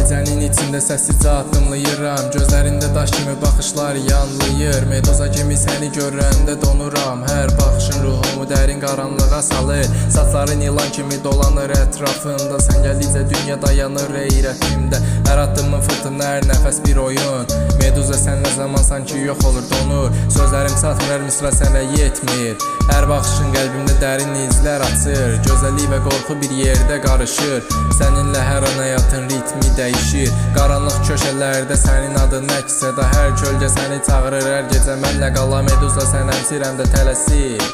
Gecənin içində səssizcə addımlayıram, gözlərində daş kimi baxışlar yanlayır. Meduza kimi səni görəndə donuram, hər baxışın ruhumu dərin qaranlığa salır. Saçların ilan kimi dolanır ətrafında, sən gəldikcə dünya dayanır heyrətimdə. Hər addımın fırtına, hər nəfəs bir oyun. Meduza sənlə zaman sanki yox olur, donur. Sözlərim çatmır, hər misra sənə yetmir. Hər baxışın qəlbimdə dərin izlər açır, gözəllik və qorxu bir yerdə qarışır. Səninlə hər an həyatın ritmi dəyişir, qaranlıq köşələrdə sənin adın əks-səda. Hər kölgə səni çağırır, hər gecə mənlə qala. Meduza sən həmsirəm də tələsir,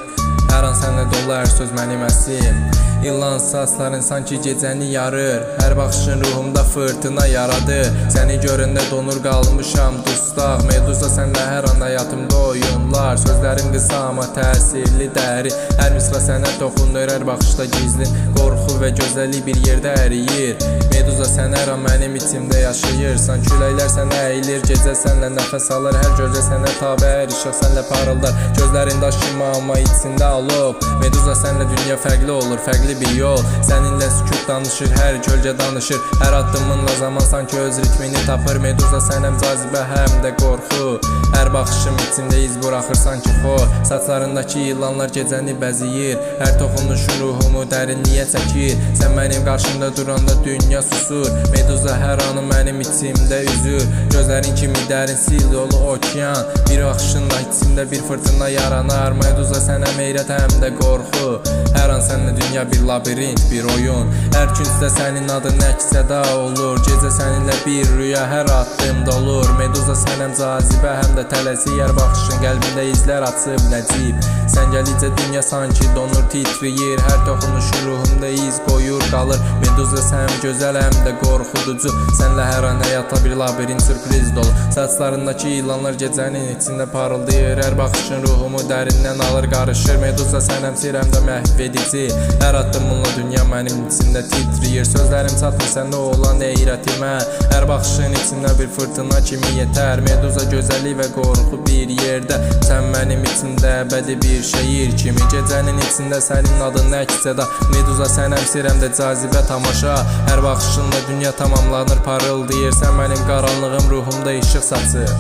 hər an sənlə dolu hər söz mənim əsim. İlan saçların sanki gecəni yarır, hər baxışın ruhumda fırtına yaradır. Səni görəndə donur qalmışam dustaq, Meduza sənlə hər an həyatımda oyunlar. Sözlərim qısa amma təsirli dərin, hər misra sənə toxunur, hər baxışda gizli qorxu və gözəllik bir yerdə əriyir. Meduza sən hər an mənim içimdə yaşayırsan, küləklər sənə əyilir, gecə sənlə nəfəs alır. Hər gölgə sənə tabi, hər işıq sənlə parıldar, gözlərin daş kimi amma içində alov. Meduza sənlə dünya fərqli olur, fərqli bir yol. Səninlə sükut danışır, hər kölgə danışır, hər addımınla zaman sanki öz ritmini tapır. Meduza sən həm cazibə həm də qorxu, hər baxışım içində iz buraxır sanki xor. Saçlarındakı ilanlar gecəni bəziyir, hər toxunuşun ruhumu dərinliyə çəkir. Sən mənim qarşımda duranda dünya susur, Meduza hər anı mənim içimdə üzür. Gözlərin kimi dərin sil dolu okean, bir baxışınla içimdə bir fırtına yaranar. Meduza sən həm heyrət həm də qorxu, hər an sənlə dünya bir labirint, bir oyun. Hər küncdə sənin adın əks-səda olur, gecə səninlə bir rüya hər addımda olur. Meduza sən həm cazibə həm də tələsik, hər baxışın qəlbində izlər açıb nəcib. Sən gəldikcə dünya sanki donur, titriyir, hər toxunuşun ruhumda iz qoyur qalır. Meduza sən həm gözəl həm də qorxuducu, sənlə hər an həyatda bir labirint sürpriz dolu. Saçlarındakı ilanlar gecənin içində parıldayır, hər baxışın ruhumu dərindən alır, qarışır. Meduza sən həmsir həm də məhv edici, hər addımınla dünya mənim içində titriyir. Sözlərim çatmır səndə olan heyrətimə, hər baxışın içində bir fırtına kimi yetər. Meduza gözəllik və qorxu bir yerdə, sən mənim içində əbədi bir şehir kimi. Gecənin içində sənin adın əks-səda, Meduza sən həmsir həm də cazibə tamaşa. Hər baxışınla dünya tamamlanır, parıldayır, sən mənim qaranlığım ruhumda işıq saçır.